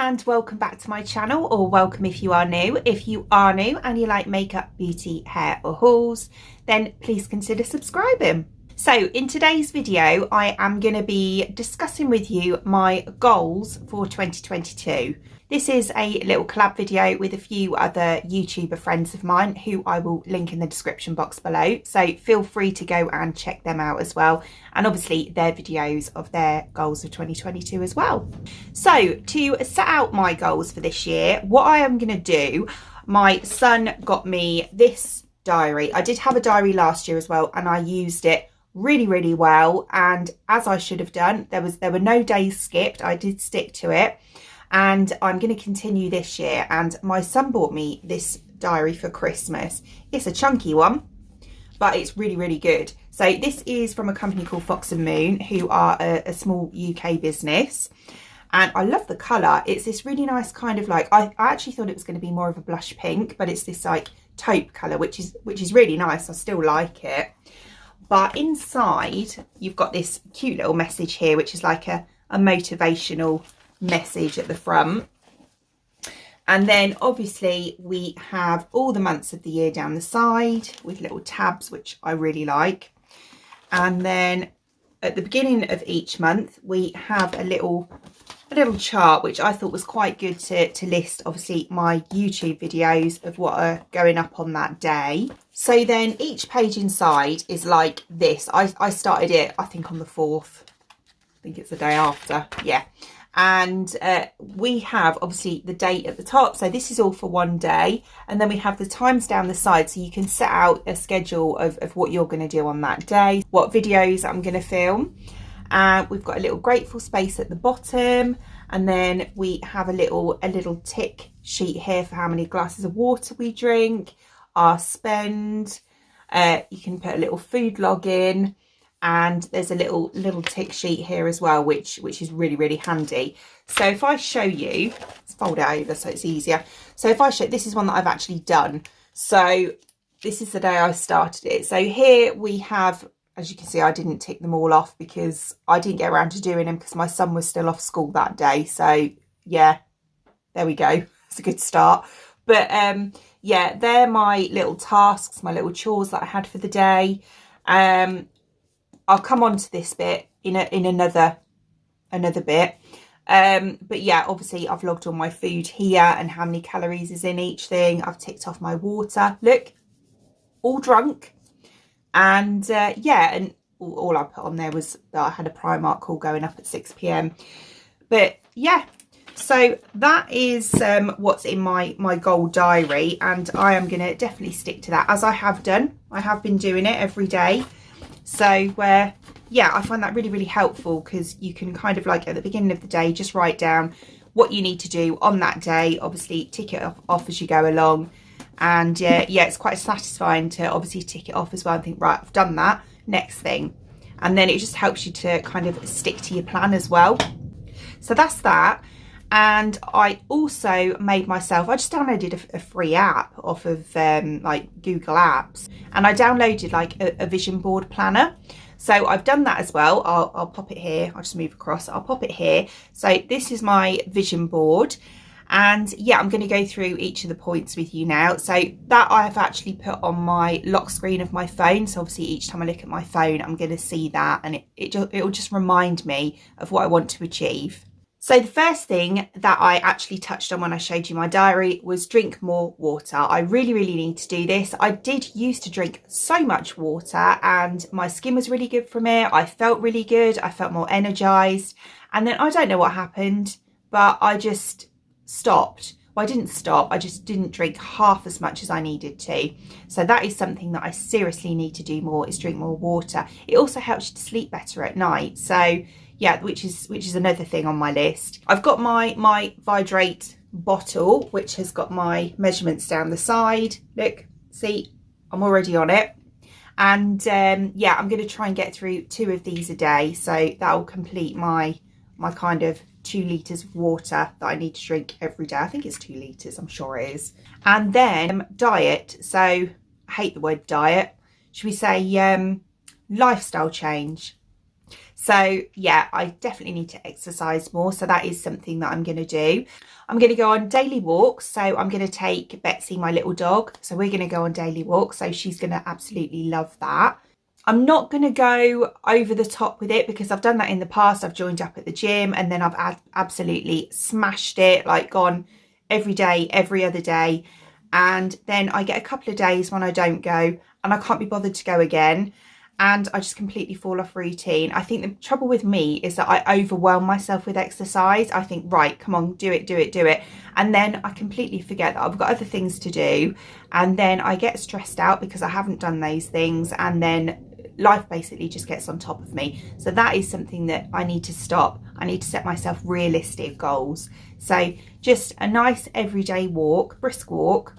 and welcome back to my channel, or welcome if you are new. If you are new and you like makeup, beauty, hair or hauls, then please consider subscribing. So in today's video I am going to be discussing with you my goals for 2022. This is a little collab video with a few other YouTuber friends of mine who I will link in the description box below, so feel free to go and check them out as well, and obviously their videos of their goals of 2022 as well. So to set out my goals for this year, what I am going to do, my son got me this diary. I did have a diary last year as well and I used it really well, and as I should have done, there were no days skipped. I did stick to it. And I'm going to continue this year. And my son bought me this diary for Christmas. It's a chunky one, but it's really good. So this is from a company called Fox and Moon, who are a small UK business. And I love the colour. It's this really nice kind of like, I actually thought it was going to be more of a blush pink, but it's this like taupe colour, which is really nice. I still like it. But inside, you've got this cute little message here, which is like a motivational message at the front, and then obviously we have all the months of the year down the side with little tabs, which I really like. And then at the beginning of each month we have a little chart, which I thought was quite good to list obviously my YouTube videos of what are going up on that day. So then each page inside is like this. I started it I think on the 4th, I think it's the day after, yeah. And we have obviously the date at the top, so this is all for one day, and then we have the times down the side, so you can set out a schedule of what you're going to do on that day, what videos I'm going to film. We've got a little grateful space at the bottom, and then we have a little tick sheet here for how many glasses of water we drink, our spend. You can put a little food log in. And there's a little tick sheet here as well, which is really handy. So if I show you, let's fold it over so it's easier. So if I show, this is one that I've actually done. So this is the day I started it. So here we have, as you can see, I didn't tick them all off because I didn't get around to doing them because my son was still off school that day. So yeah, there we go. It's a good start. But yeah, they're my little tasks, my little chores that I had for the day. I'll come on to this bit in another bit. But yeah, obviously I've logged all my food here and how many calories is in each thing. I've ticked off my water. Look, all drunk. And yeah, and all I put on there was that I had a Primark call going up at 6 p.m. But yeah, so that is what's in my goal diary, and I am going to definitely stick to that, as I have done. I have been doing it every day. So yeah, I find that really helpful, because you can kind of like at the beginning of the day just write down what you need to do on that day, obviously tick it off as you go along. And yeah, it's quite satisfying to obviously tick it off as well and think, right, I've done that, next thing. And then it just helps you to kind of stick to your plan as well. So that's that. And I also made myself, I just downloaded a free app off of like Google Apps, and I downloaded like a vision board planner. So I've done that as well. I'll pop it here. I'll just move across. I'll pop it here. So this is my vision board. And yeah, I'm going to go through each of the points with you now. So that I've actually put on my lock screen of my phone. So obviously each time I look at my phone, I'm going to see that, and it'll just remind me of what I want to achieve. So the first thing that I actually touched on when I showed you my diary was drink more water. I really need to do this. I did used to drink so much water and my skin was really good from it. I felt really good. I felt more energized. And then I don't know what happened, but I just stopped. Well, I didn't stop. I just didn't drink half as much as I needed to. So that is something that I seriously need to do more, is drink more water. It also helps you to sleep better at night. So yeah, which is another thing on my list. I've got my Vidrate bottle, which has got my measurements down the side. Look, see, I'm already on it. And yeah, I'm going to try and get through 2 of these a day. So that will complete my kind of 2 litres of water that I need to drink every day. I think it's 2 litres, I'm sure it is. And then diet. So I hate the word diet. Should we say lifestyle change? So yeah, I definitely need to exercise more. So that is something that I'm going to do. I'm going to go on daily walks. So I'm going to take Betsy, my little dog. So we're going to go on daily walks. So she's going to absolutely love that. I'm not going to go over the top with it because I've done that in the past. I've joined up at the gym and then I've absolutely smashed it, like gone every day, every other day. And then I get a couple of days when I don't go and I can't be bothered to go again. And I just completely fall off routine. I think the trouble with me is that I overwhelm myself with exercise. I think, right, come on, do it, do it, do it. And then I completely forget that I've got other things to do. And then I get stressed out because I haven't done those things. And then life basically just gets on top of me. So that is something that I need to stop. I need to set myself realistic goals. So just a nice everyday walk, brisk walk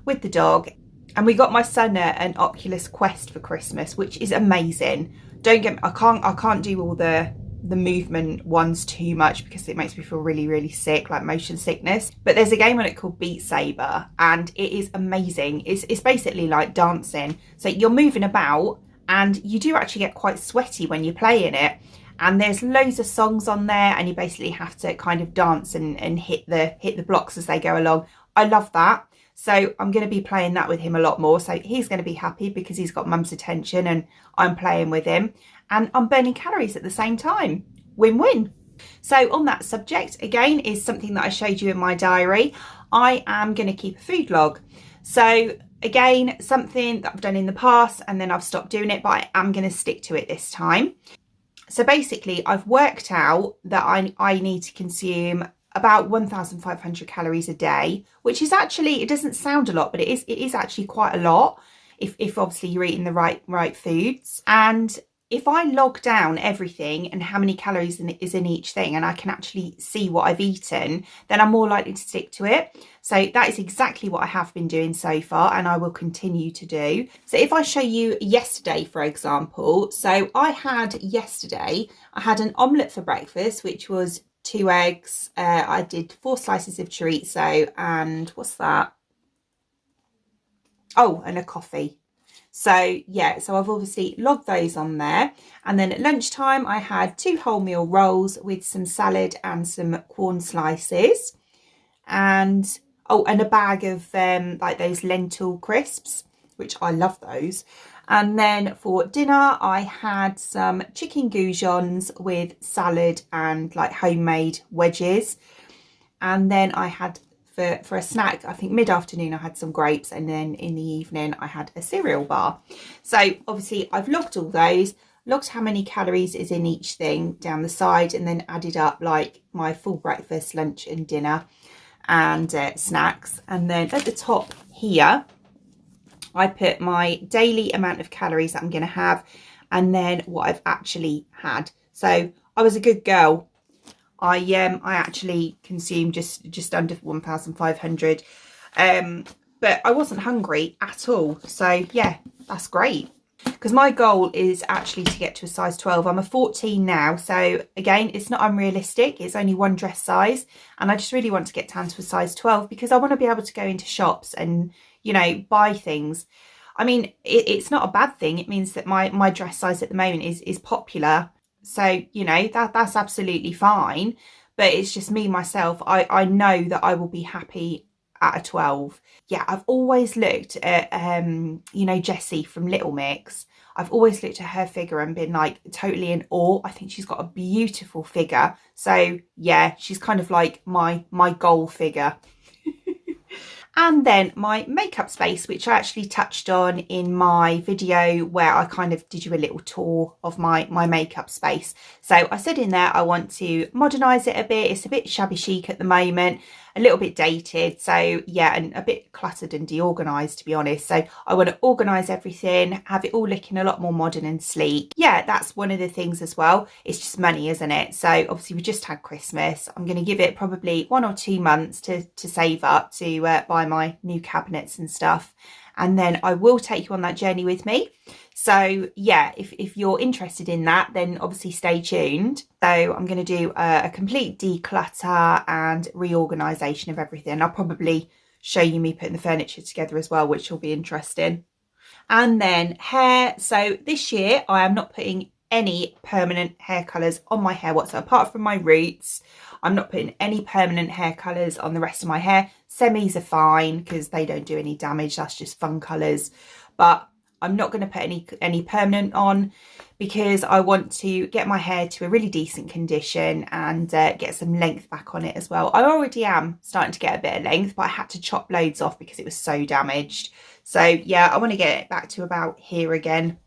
with the dog. And we got my son an Oculus Quest for Christmas, which is amazing. Don't get me, I can't do all the movement ones too much because it makes me feel really, really sick, like motion sickness. But there's a game on it called Beat Saber and it is amazing. It's basically like dancing. So you're moving about and you do actually get quite sweaty when you're playing it. And there's loads of songs on there and you basically have to kind of dance and hit the blocks as they go along. I love that. So I'm going to be playing that with him a lot more. So he's going to be happy because he's got mum's attention and I'm playing with him and I'm burning calories at the same time. Win-win. So on that subject, again, is something that I showed you in my diary. I am going to keep a food log. So again, something that I've done in the past and then I've stopped doing it, but I am going to stick to it this time. So basically, I've worked out that I need to consume about 1,500 calories a day, which is actually, it doesn't sound a lot, but it is actually quite a lot if obviously you're eating the right foods. And if I log down everything and how many calories is in each thing and I can actually see what I've eaten, then I'm more likely to stick to it. So that is exactly what I have been doing so far and I will continue to do. So if I show you yesterday, for example, so I had an omelette for breakfast, which was 2 eggs. I did 4 slices of chorizo and what's that? Oh, and a coffee. So yeah, so I've obviously logged those on there. And then at lunchtime, I had 2 wholemeal rolls with some salad and some corn slices. And, oh, and a bag of like those lentil crisps, which I love those. And then for dinner, I had some chicken goujons with salad and like homemade wedges. And then I had for a snack, I think mid-afternoon, I had some grapes. And then in the evening, I had a cereal bar. So obviously I've logged all those, logged how many calories is in each thing down the side, and then added up like my full breakfast, lunch and dinner and snacks. And then at the top here, I put my daily amount of calories that I'm going to have and then what I've actually had. So I was a good girl. I actually consumed just under 1,500, but I wasn't hungry at all. So yeah, that's great. Because my goal is actually to get to a size 12. I'm a 14 now. So again, it's not unrealistic. It's only one dress size. And I just really want to get down to a size 12 because I want to be able to go into shops and, you know, buy things. I mean, it's not a bad thing. It means that my dress size at the moment is popular. So, you know, that's absolutely fine. But it's just me, myself. I know that I will be happy at a 12. Yeah, I've always looked at, you know, Jessie from Little Mix. I've always looked at her figure and been like totally in awe. I think she's got a beautiful figure. So yeah, she's kind of like my goal figure. And then my makeup space, which I actually touched on in my video where I kind of did you a little tour of my makeup space. So I said in there, I want to modernise it a bit. It's a bit shabby chic at the moment, a little bit dated. So yeah, and a bit cluttered and deorganised, to be honest. So I want to organise everything, have it all looking a lot more modern and sleek. Yeah, that's one of the things as well. It's just money, isn't it? So obviously we just had Christmas. I'm going to give it probably 1 or 2 months to save up to buy my new cabinets and stuff. And then I will take you on that journey with me. So yeah, if you're interested in that, then obviously stay tuned. So I'm going to do a complete declutter and reorganisation of everything. I'll probably show you me putting the furniture together as well, which will be interesting. And then hair. So this year I am not putting any permanent hair colours on my hair whatsoever, apart from my roots. I'm not putting any permanent hair colours on the rest of my hair. Semis are fine because they don't do any damage. That's just fun colours. But I'm not going to put any permanent on because I want to get my hair to a really decent condition and get some length back on it as well. I already am starting to get a bit of length, but I had to chop loads off because it was so damaged. So yeah, I want to get it back to about here again.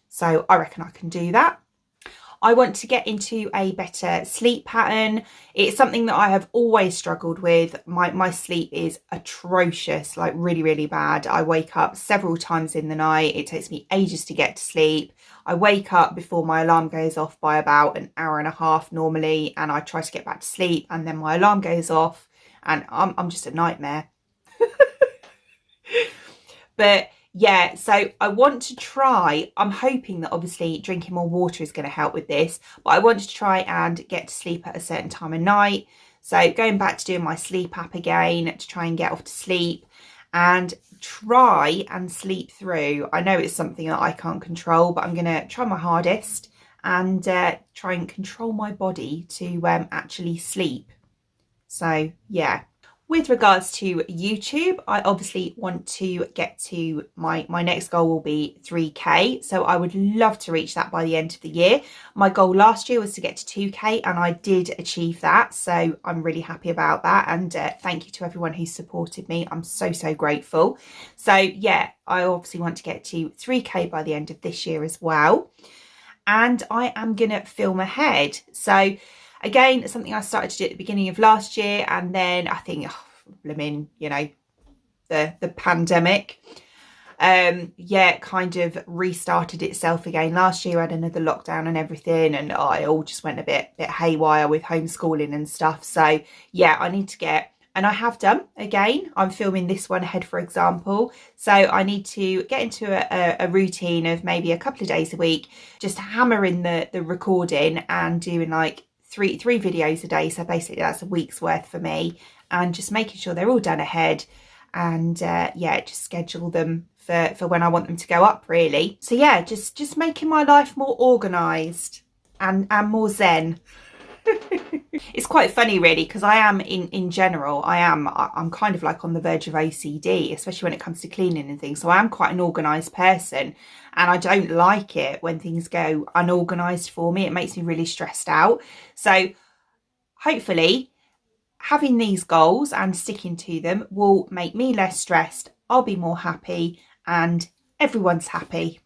So I reckon I can do that. I want to get into a better sleep pattern. It's something that I have always struggled with. My sleep is atrocious, like really, really bad. I wake up several times in the night. It takes me ages to get to sleep. I wake up before my alarm goes off by about an hour and a half normally, and I try to get back to sleep, and then my alarm goes off and I'm just a nightmare. But yeah, so I want to try, I'm hoping that obviously drinking more water is going to help with this, but I want to try and get to sleep at a certain time of night. So going back to doing my sleep app again to try and get off to sleep and try and sleep through. I know it's something that I can't control, but I'm going to try my hardest and try and control my body to actually sleep. So yeah. With regards to YouTube, I obviously want to get to my next goal will be 3K. So I would love to reach that by the end of the year. My goal last year was to get to 2K and I did achieve that. So I'm really happy about that. And thank you to everyone who supported me. I'm so, so grateful. So yeah, I obviously want to get to 3K by the end of this year as well. And I am going to film ahead. So again, it's something I started to do at the beginning of last year, and then I think, you know, the pandemic, yeah, kind of restarted itself again. Last year I had another lockdown and everything, and it all just went a bit haywire with homeschooling and stuff. So yeah, I need to get, and I have done again. I'm filming this one ahead, for example. So I need to get into a routine of maybe a couple of days a week, just hammering the recording and doing like three videos a day. So basically that's a week's worth for me, and just making sure they're all done ahead, and yeah, just schedule them for when I want them to go up, really. So yeah, just making my life more organised and more zen. It's quite funny really, because I am in general, I'm kind of like on the verge of OCD, especially when it comes to cleaning and things. So I am quite an organised person, and I don't like it when things go unorganised for me. It makes me really stressed out. So hopefully having these goals and sticking to them will make me less stressed. I'll be more happy and everyone's happy.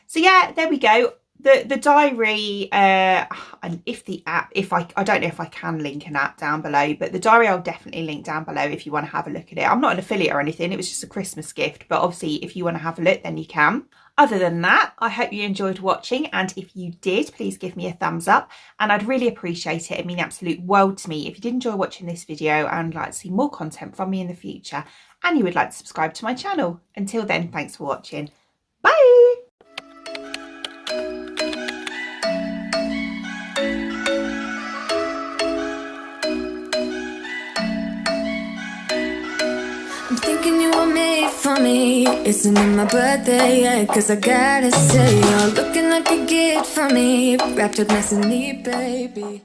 So yeah, there we go. The diary, and if the app, I don't know if I can link an app down below, but the diary I'll definitely link down below if you want to have a look at it. I'm not an affiliate or anything, it was just a Christmas gift, but obviously if you want to have a look, then you can. Other than that, I hope you enjoyed watching, and if you did, please give me a thumbs up, and I'd really appreciate it. It'd mean the absolute world to me if you did enjoy watching this video and like to see more content from me in the future, and you would like to subscribe to my channel. Until then, thanks for watching. Bye! I'm thinking you were made for me. Isn't it my birthday yet? Cause I gotta say, you're looking like a gift for me, wrapped up nice and neat, baby.